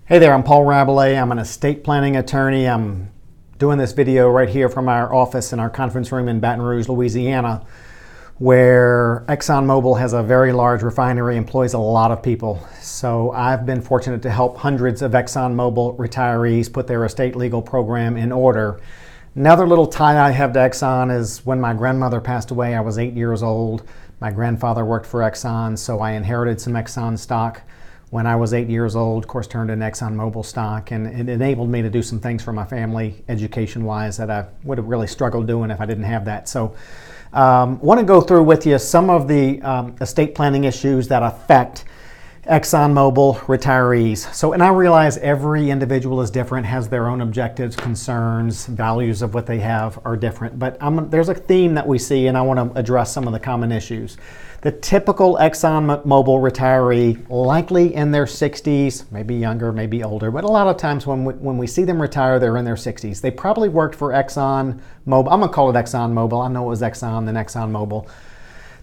Hey there, I'm Paul Rabelais. I'm an estate planning attorney. I'm doing this video right here from our office in our conference room in Baton Rouge, Louisiana, where ExxonMobil has a very large refinery, employs a lot of people. So I've been fortunate to help hundreds of ExxonMobil retirees put their estate legal program in order. Another little tie I have to Exxon is when my grandmother passed away, I was 8 years old. My grandfather worked for Exxon, so I inherited some Exxon stock. When I was 8 years old, of course, turned into ExxonMobil stock, and it enabled me to do some things for my family, education-wise, that I would have really struggled doing if I didn't have that. So want to go through with you some of the estate planning issues that affect ExxonMobil retirees. So, and I realize every individual is different, has their own objectives, concerns, values of what they have are different, but there's a theme that we see, and I want to address some of the common issues. The typical ExxonMobil retiree, likely in their 60s, maybe younger, maybe older, but a lot of times when we see them retire, they're in their 60s. They probably worked for ExxonMobil. I'm going to call it ExxonMobil. I know it was Exxon, then ExxonMobil.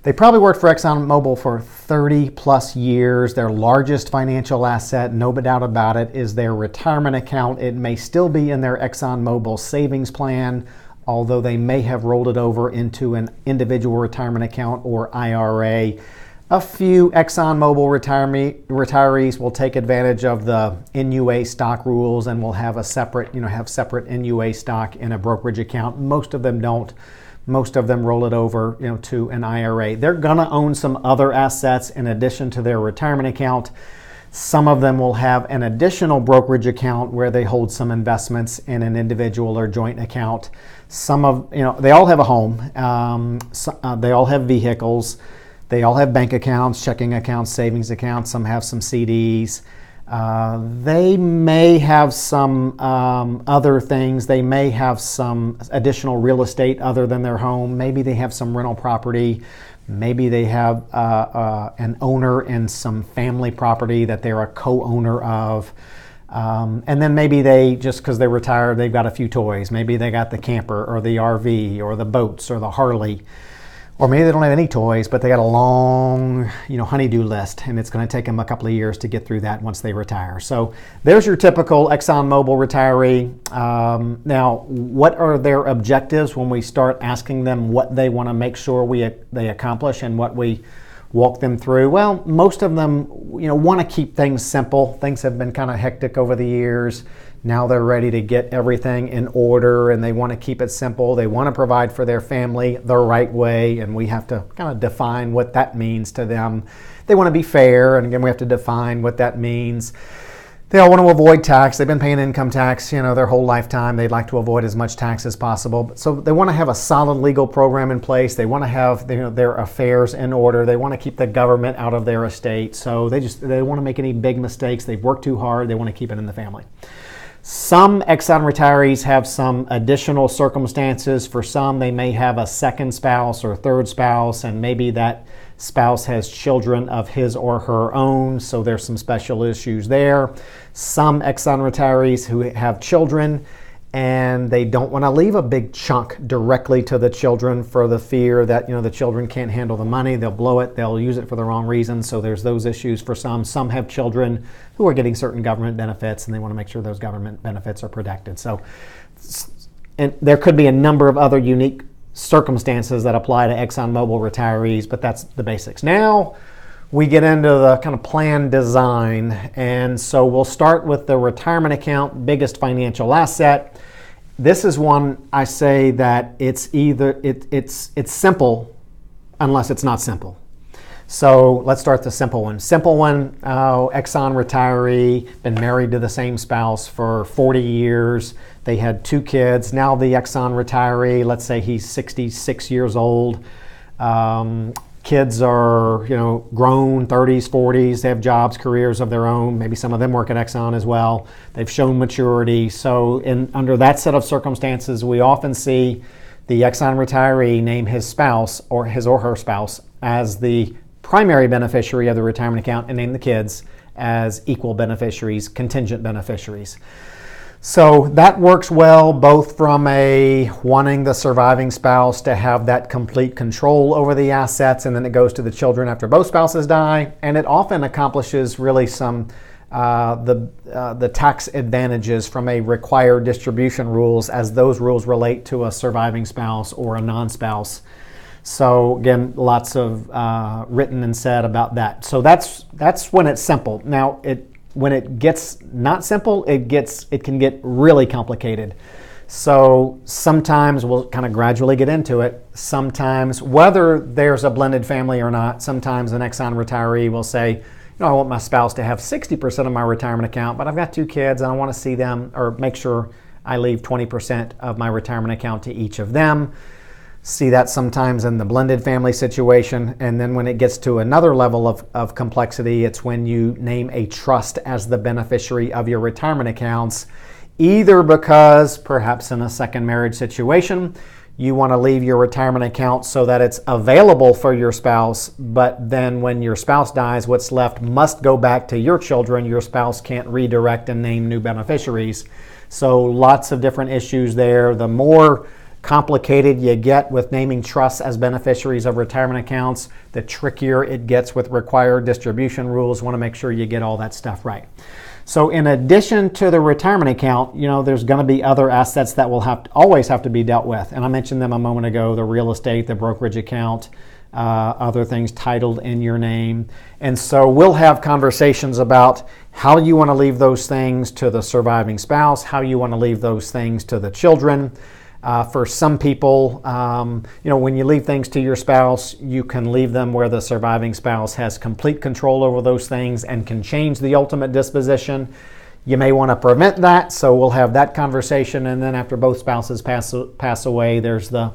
They probably worked for ExxonMobil for 30 plus years. Their largest financial asset, no doubt about it, is their retirement account. It may still be in their ExxonMobil Savings Plan, although they may have rolled it over into an individual retirement account or IRA. A few ExxonMobil retirees will take advantage of the NUA stock rules and will have a separate, separate NUA stock in a brokerage account. Most of them don't. Most of them roll it over, to an IRA. They're gonna own some other assets in addition to their retirement account. Some of them will have an additional brokerage account where they hold some investments in an individual or joint account. They all have a home. They all have vehicles. They all have bank accounts, checking accounts, savings accounts. Some have some CDs. They may have some other things. They may have some additional real estate other than their home. Maybe they have some rental property. Maybe they have an owner in some family property that they're a co-owner of. And then maybe they, just because they're retired, they've got a few toys. Maybe they got the camper or the RV or the boats or the Harley. Or maybe they don't have any toys, but they got a long, honey-do list, and it's going to take them a couple of years to get through that once they retire. So there's your typical ExxonMobil retiree. Now, what are their objectives when we start asking them what they want to make sure they accomplish and what we walk them through? Well, most of them, want to keep things simple. Things have been kind of hectic over the years. Now they're ready to get everything in order, and they want to keep it simple. They want to provide for their family the right way, and we have to kind of define what that means to them. They want to be fair, and again, we have to define what that means. They all want to avoid tax. They've been paying income tax, their whole lifetime. They'd like to avoid as much tax as possible. So they want to have a solid legal program in place. They want to have their affairs in order. They want to keep the government out of their estate. So they don't want to make any big mistakes. They've worked too hard. They want to keep it in the family. Some Exxon retirees have some additional circumstances. For some, they may have a second spouse or third spouse, and maybe that spouse has children of his or her own, so there's some special issues there. Some Exxon retirees who have children and they don't want to leave a big chunk directly to the children for the fear that the children can't handle the money, they'll blow it, they'll use it for the wrong reasons. So there's those issues for some. Some have children who are getting certain government benefits and they want to make sure those government benefits are protected. So, and there could be a number of other unique circumstances that apply to ExxonMobil retirees, but that's the basics. Now we get into the kind of plan design, and so we'll start with the retirement account, biggest financial asset. This is one I say that it's simple unless it's not simple. So let's start the simple one. Simple one, Exxon retiree, been married to the same spouse for 40 years. They had 2 kids. Now the Exxon retiree, let's say he's 66 years old. Kids are, grown, 30s, 40s. They have jobs, careers of their own. Maybe some of them work at Exxon as well. They've shown maturity. So under that set of circumstances, we often see the Exxon retiree name his spouse or his or her spouse as the primary beneficiary of the retirement account and name the kids as equal beneficiaries, contingent beneficiaries. So that works well, both from a wanting the surviving spouse to have that complete control over the assets, and then it goes to the children after both spouses die, and it often accomplishes really some the tax advantages from a required distribution rules as those rules relate to a surviving spouse or a non-spouse. So again, lots of written and said about that. So that's when it's simple. Now, when it gets not simple, it can get really complicated. So sometimes we'll kind of gradually get into it. Sometimes, whether there's a blended family or not, sometimes an Exxon retiree will say, I want my spouse to have 60% of my retirement account, but I've got 2 kids and I want to see them, or make sure I leave 20% of my retirement account to each of them. See that sometimes in the blended family situation. And then when it gets to another level of complexity, it's when you name a trust as the beneficiary of your retirement accounts, either because perhaps in a second marriage situation, you want to leave your retirement account so that it's available for your spouse, but then when your spouse dies, what's left must go back to your children. Your spouse can't redirect and name new beneficiaries. So lots of different issues there. The more complicated you get with naming trusts as beneficiaries of retirement accounts, the trickier it gets with required distribution rules. Want to make sure you get all that stuff right. So in addition to the retirement account, there's going to be other assets that will always have to be dealt with. And I mentioned them a moment ago: the real estate, the brokerage account, other things titled in your name. And so we'll have conversations about how you want to leave those things to the surviving spouse, how you want to leave those things to the children. For some people, when you leave things to your spouse, you can leave them where the surviving spouse has complete control over those things and can change the ultimate disposition. You may want to prevent that, so we'll have that conversation. And then after both spouses pass away, there's the,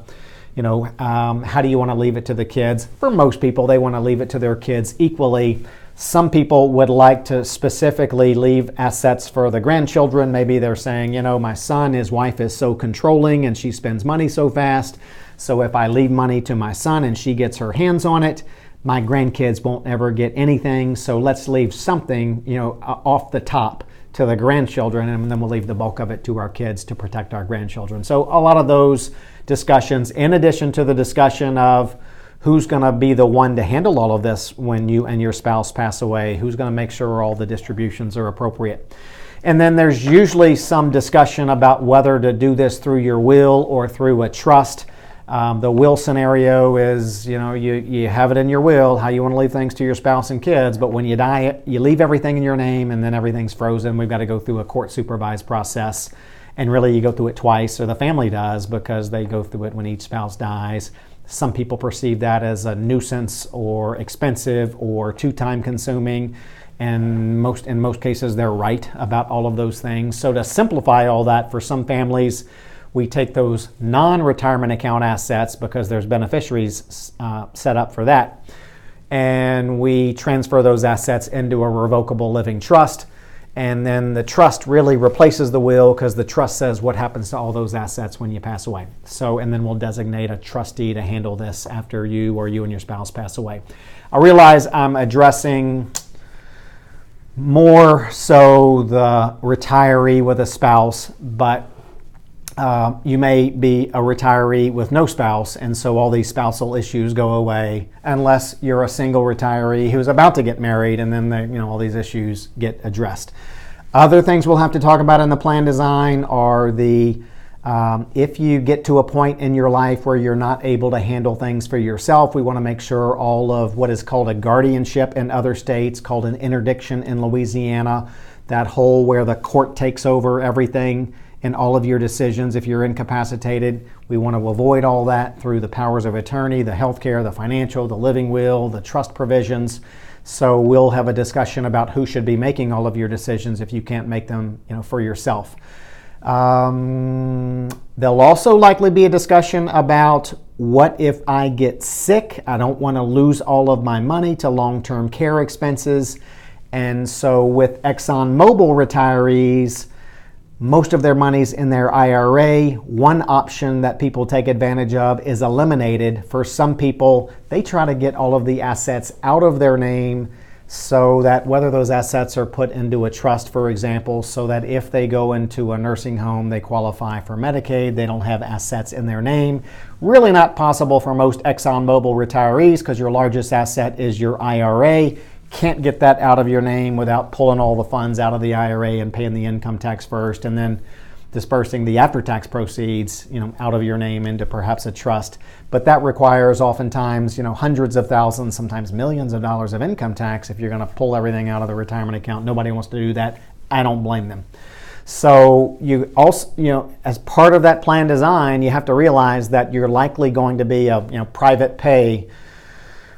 how do you want to leave it to the kids? For most people, they want to leave it to their kids equally. Some people would like to specifically leave assets for the grandchildren. Maybe they're saying, my son, his wife is so controlling and she spends money so fast. So if I leave money to my son and she gets her hands on it, my grandkids won't ever get anything. So let's leave something, off the top to the grandchildren, and then we'll leave the bulk of it to our kids to protect our grandchildren. So a lot of those discussions, in addition to the discussion of who's going to be the one to handle all of this when you and your spouse pass away, who's going to make sure all the distributions are appropriate. And then there's usually some discussion about whether to do this through your will or through a trust. The will scenario is, you have it in your will, how you want to leave things to your spouse and kids, but when you die, you leave everything in your name and then everything's frozen. We've got to go through a court supervised process. And really you go through it twice, or the family does, because they go through it when each spouse dies. Some people perceive that as a nuisance or expensive or too time consuming, and in most cases they're right about all of those things. So to simplify all that, for some families, we take those non-retirement account assets, because there's beneficiaries set up for that, and we transfer those assets into a revocable living trust. And then the trust really replaces the will, because the trust says what happens to all those assets when you pass away. So, and then we'll designate a trustee to handle this after you or you and your spouse pass away. I realize I'm addressing more so the retiree with a spouse, but you may be a retiree with no spouse, and so all these spousal issues go away, unless you're a single retiree who's about to get married, and then all these issues get addressed. Other things we'll have to talk about in the plan design are if you get to a point in your life where you're not able to handle things for yourself, we want to make sure all of what is called a guardianship in other states, called an interdiction in Louisiana, that whole where the court takes over everything in all of your decisions if you're incapacitated. We want to avoid all that through the powers of attorney, the healthcare, the financial, the living will, the trust provisions. So we'll have a discussion about who should be making all of your decisions if you can't make them, for yourself. There'll also likely be a discussion about what if I get sick? I don't want to lose all of my money to long-term care expenses. And so with ExxonMobil retirees, most of their money's in their IRA. One option that people take advantage of is eliminated. For some people, they try to get all of the assets out of their name, so that whether those assets are put into a trust, for example, so that if they go into a nursing home, they qualify for Medicaid, they don't have assets in their name. Really not possible for most ExxonMobil retirees, because your largest asset is your IRA. can't get that out of your name without pulling all the funds out of the IRA and paying the income tax first, and then dispersing the after-tax proceeds, out of your name into perhaps a trust. But that requires oftentimes, hundreds of thousands, sometimes millions of dollars of income tax if you're going to pull everything out of the retirement account. Nobody wants to do that. I don't blame them. So you also, as part of that plan design, you have to realize that you're likely going to be a private pay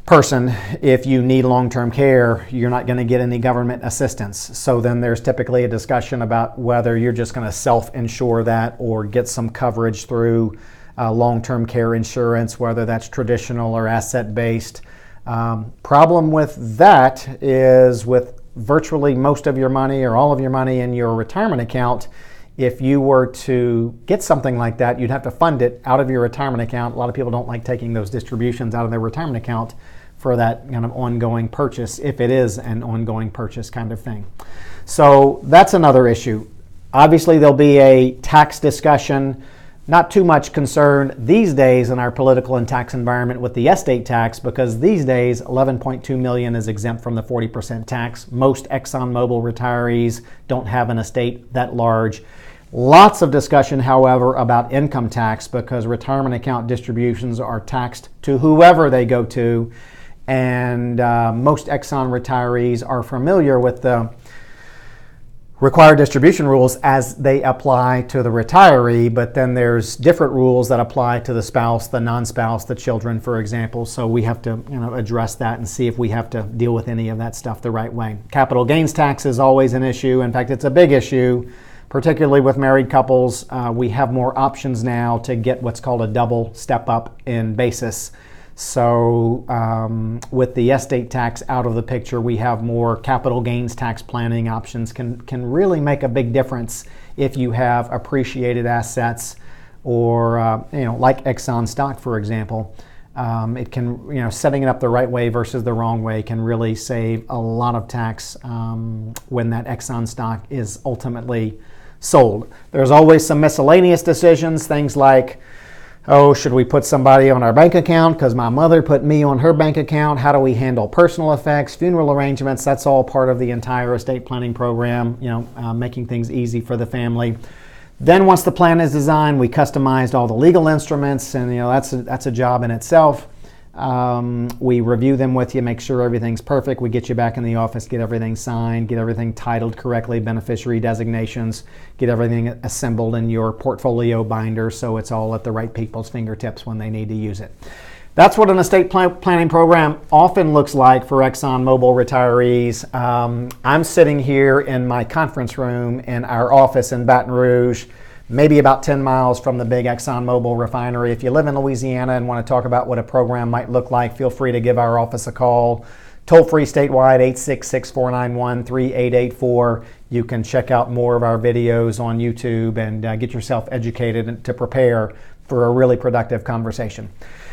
person. If you need long-term care, you're not going to get any government assistance. So then there's typically a discussion about whether you're just going to self-insure that or get some coverage through long-term care insurance, whether that's traditional or asset-based. Problem with that is with virtually most of your money or all of your money in your retirement account, if you were to get something like that, you'd have to fund it out of your retirement account. A lot of people don't like taking those distributions out of their retirement account for that kind of ongoing purchase, if it is an ongoing purchase kind of thing. So that's another issue. Obviously, there'll be a tax discussion. Not too much concern these days in our political and tax environment with the estate tax, because these days $11.2 million is exempt from the 40% tax. Most ExxonMobil retirees don't have an estate that large. Lots of discussion, however, about income tax, because retirement account distributions are taxed to whoever they go to, and most Exxon retirees are familiar with the required distribution rules as they apply to the retiree, but then there's different rules that apply to the spouse, the non-spouse, the children, for example. So we have to address that and see if we have to deal with any of that stuff the right way. Capital gains tax is always an issue. In fact, it's a big issue, particularly with married couples. We have more options now to get what's called a double step up in basis. So with the estate tax out of the picture, we have more capital gains tax planning options. Can really make a big difference if you have appreciated assets, or like Exxon stock, for example. It can, setting it up the right way versus the wrong way can really save a lot of tax when that Exxon stock is ultimately sold. There's always some miscellaneous decisions, things like, oh, should we put somebody on our bank account because my mother put me on her bank account? How do we handle personal effects, funeral arrangements? That's all part of the entire estate planning program, making things easy for the family. Then once the plan is designed, we customized all the legal instruments, and that's a job in itself. We review them with you, make sure everything's perfect. We get you back in the office, get everything signed, get everything titled correctly, beneficiary designations, get everything assembled in your portfolio binder so it's all at the right people's fingertips when they need to use it. That's what an estate planning program often looks like for ExxonMobil retirees. I'm sitting here in my conference room in our office in Baton Rouge, maybe about 10 miles from the big ExxonMobil refinery. If you live in Louisiana and want to talk about what a program might look like, feel free to give our office a call. Toll-free statewide, 866-491-3884. You can check out more of our videos on YouTube and get yourself educated to prepare for a really productive conversation.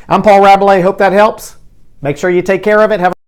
I'm Paul Rabelais. Hope that helps. Make sure you take care of it.